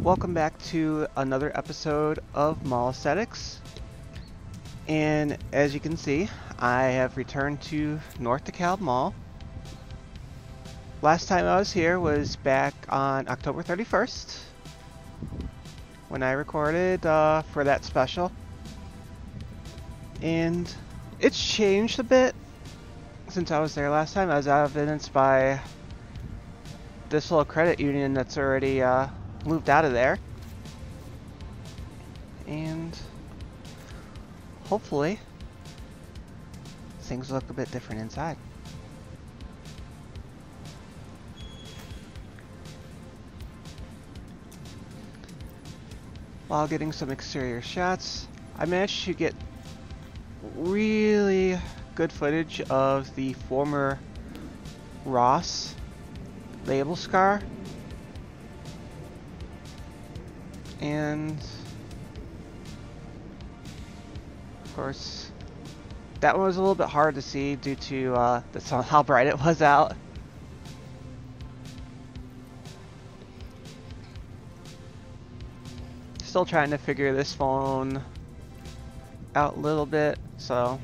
Welcome back to another episode of Mall Aesthetics. And as you can see, I have returned to North Dekalb Mall. Last time I was here was back on October 31st when I recorded for that special. And it's changed a bit since I was there last time, as evidenced by this little credit union that's already moved out of there. And hopefully things look a bit different inside. While getting some exterior shots, I managed to get really good footage of the former Ross label scar. And of course, that one was a little bit hard to see due to how bright it was out. Still trying to figure this phone out a little bit, so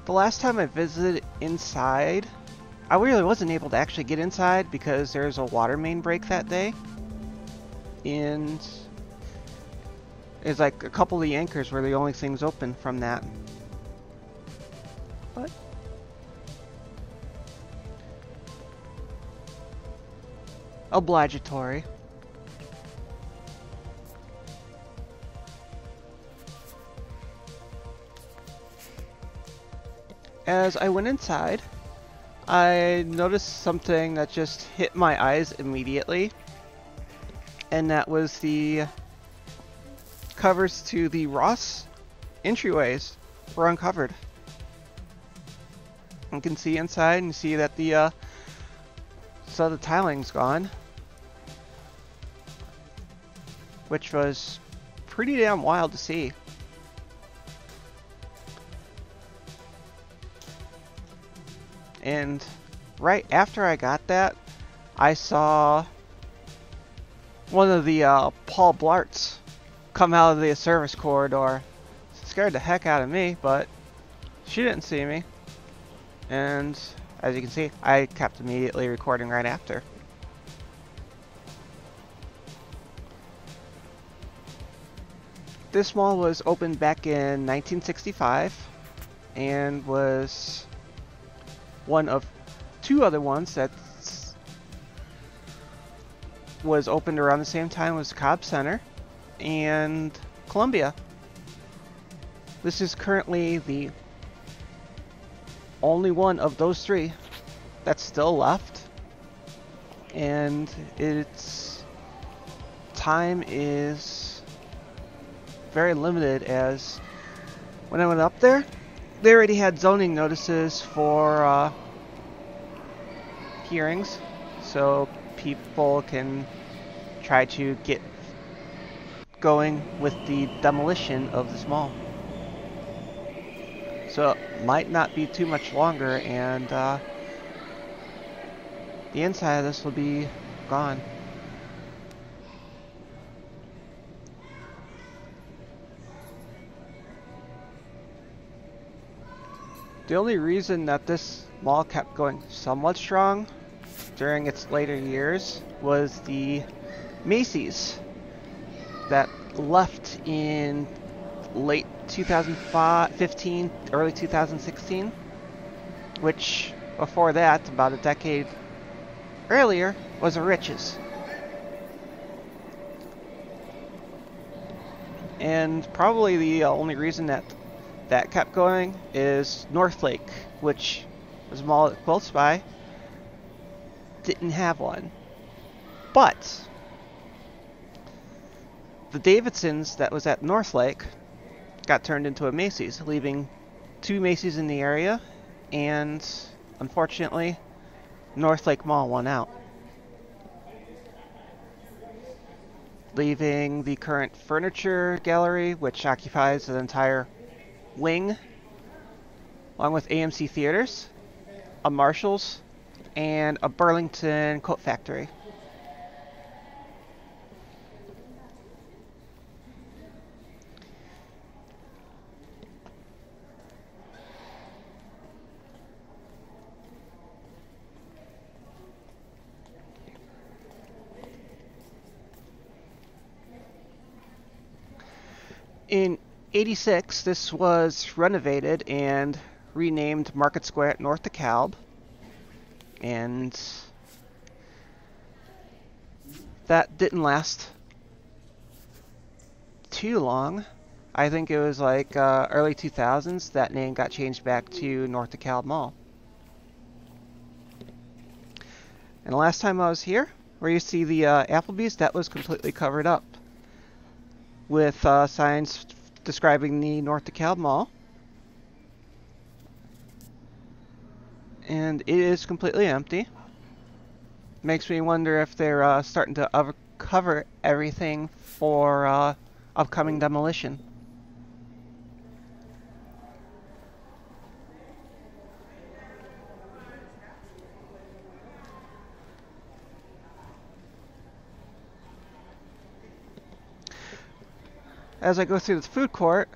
the last time I visited inside, I really wasn't able to actually get inside because there's a water main break that day. And it's like a couple of the anchors were the only things open from that. But obligatory. As I went inside, I noticed something that just hit my eyes immediately, and that was the covers to the Ross entryways were uncovered. You can see inside and see that the tiling's gone, which was pretty damn wild to see. And right after I got that, I saw one of the Paul Blarts come out of the service corridor. It scared the heck out of me, but she didn't see me. And as you can see, I kept immediately recording right after. This mall was opened back in 1965 and was one of two other ones that was opened around the same time was Cobb Center and Columbia. This is currently the only one of those three that's still left, and its time is very limited, as when I went up there, they already had zoning notices for hearings, so people can try to get going with the demolition of this mall. So it might not be too much longer, and the inside of this will be gone. The only reason that this mall kept going somewhat strong during its later years was the Macy's that left in late 2015, early 2016, which before that, about a decade earlier, was a Rich's. And probably the only reason that kept going is Northlake, which was a mall close by, didn't have one. But the Davidsons that was at Northlake got turned into a Macy's, leaving two Macy's in the area and unfortunately, North Lake Mall won out, leaving the current furniture gallery, which occupies an entire wing, along with AMC Theaters, a Marshalls, and a Burlington coat factory. In '86, this was renovated and renamed Market Square at North Dekalb, and that didn't last too long. I think it was like early 2000s that name got changed back to North Dekalb Mall. And the last time I was here, where you see the Applebee's, that was completely covered up with signs describing the North Dekalb Mall. And it is completely empty. Makes me wonder if they're starting to cover everything for upcoming demolition. As I go through the food court,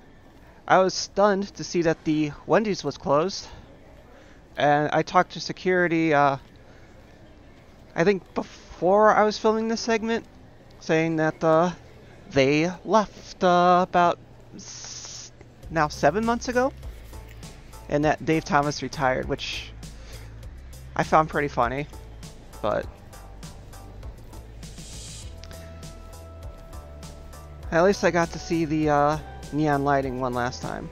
I was stunned to see that the Wendy's was closed. And I talked to security, I think before I was filming this segment, saying that they left about now 7 months ago, and that Dave Thomas retired, which I found pretty funny, but at least I got to see the neon lighting one last time.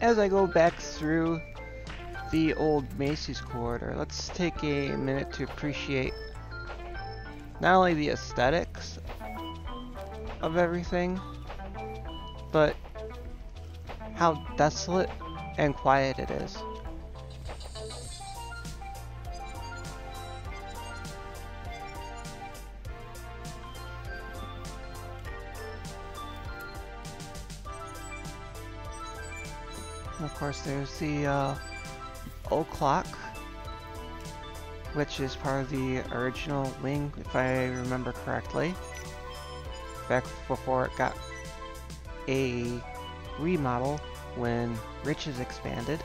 As I go back through the old Macy's corridor, let's take a minute to appreciate not only the aesthetics of everything, but how desolate and quiet it is. And of course, there's the old clock, which is part of the original wing, if I remember correctly, back before it got a remodel when Rich's expanded.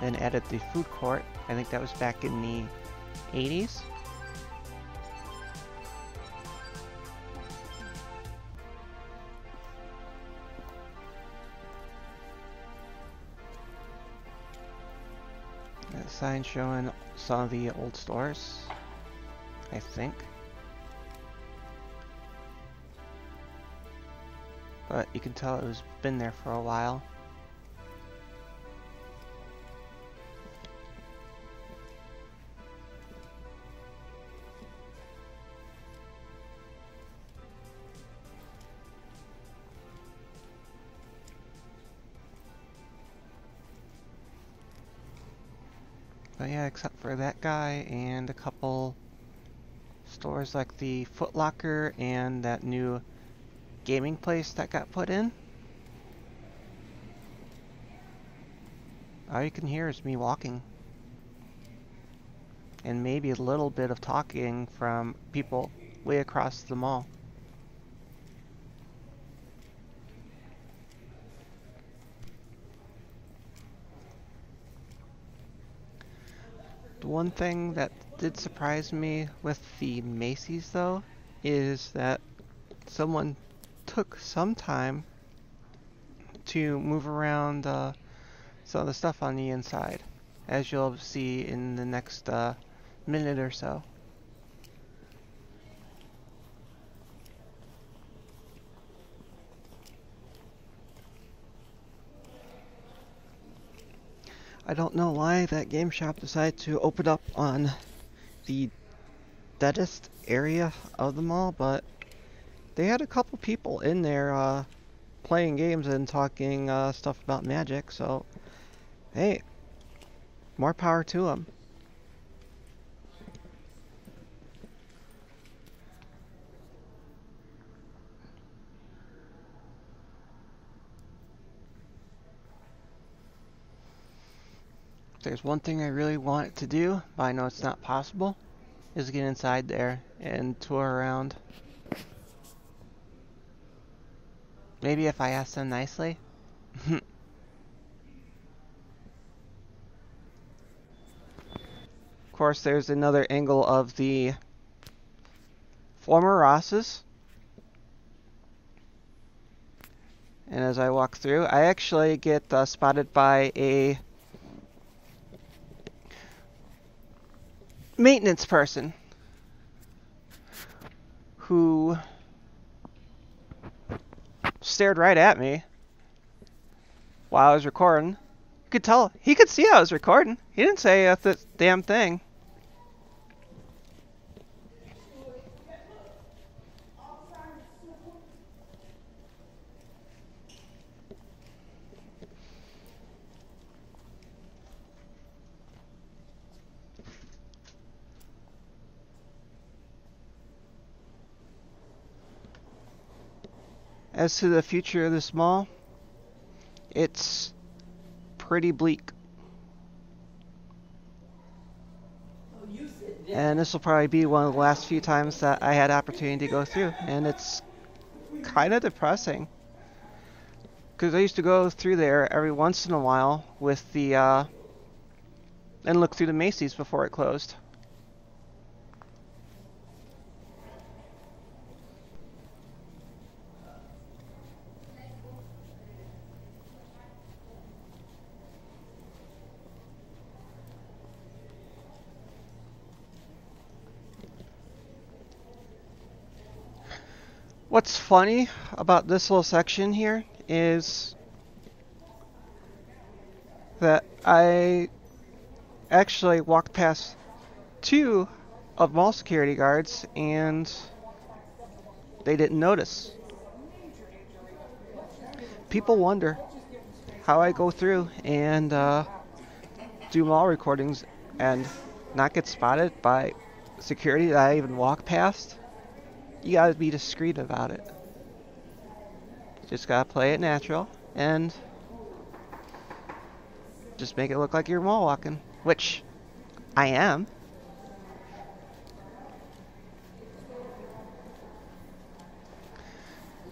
then added the food court. I think that was back in the 80s. A sign showing some of the old stores, I think. But you can tell it was been there for a while. But yeah, except for that guy and a couple stores like the Foot Locker and that new gaming place that got put in. All you can hear is me walking. And maybe a little bit of talking from people way across the mall. The one thing that did surprise me with the Macy's though is that someone took some time to move around some of the stuff on the inside, as you'll see in the next minute or so. I don't know why that game shop decided to open up on the deadest area of the mall, but they had a couple people in there playing games and talking stuff about Magic, so hey, more power to them. There's one thing I really want to do, but I know it's not possible, is get inside there and tour around. Maybe if I ask them nicely. Of course, there's another angle of the former Ross's. And as I walk through, I actually get spotted by a maintenance person who stared right at me while I was recording. You could tell he could see I was recording. He didn't say a damn thing. As to the future of this mall, it's pretty bleak. And this will probably be one of the last few times that I had opportunity to go through, and it's kind of depressing. Because I used to go through there every once in a while with the, and look through the Macy's before it closed. What's funny about this little section here is that I actually walked past two of mall security guards and they didn't notice. People wonder how I go through and do mall recordings and not get spotted by security that I even walk past. You gotta be discreet about it. Just gotta play it natural and just make it look like you're mall walking, which I am.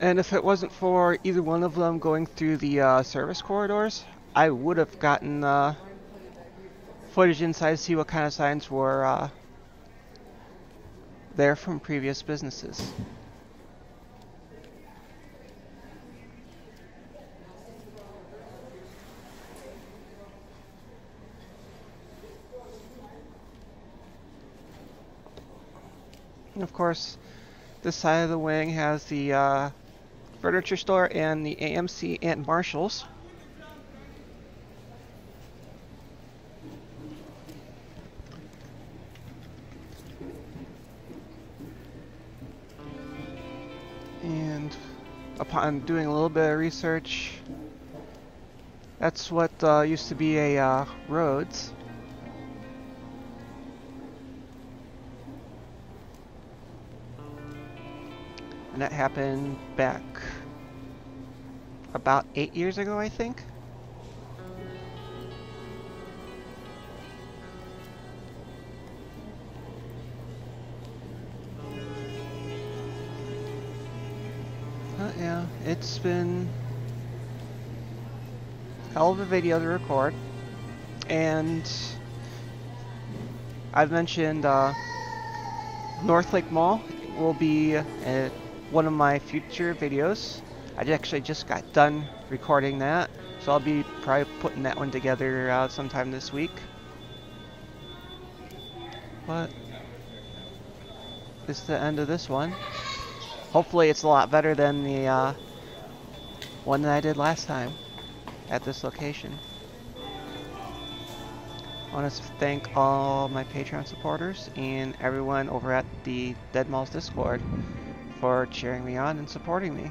And if it wasn't for either one of them going through the service corridors, I would have gotten footage inside to see what kind of signs were there from previous businesses. And of course, this side of the wing has the furniture store and the AMC and Marshalls. And upon doing a little bit of research, that's what used to be a Rhodes. And that happened back about 8 years ago, I think. Yeah, it's been a hell of a video to record, and I've mentioned North Lake Mall will be one of my future videos. I actually just got done recording that, so I'll be probably putting that one together sometime this week. But it's the end of this one. Hopefully it's a lot better than the one that I did last time at this location. I want to thank all my Patreon supporters and everyone over at the Dead Malls Discord for cheering me on and supporting me.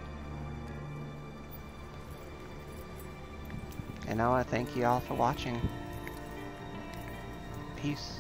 And I want to thank you all for watching. Peace.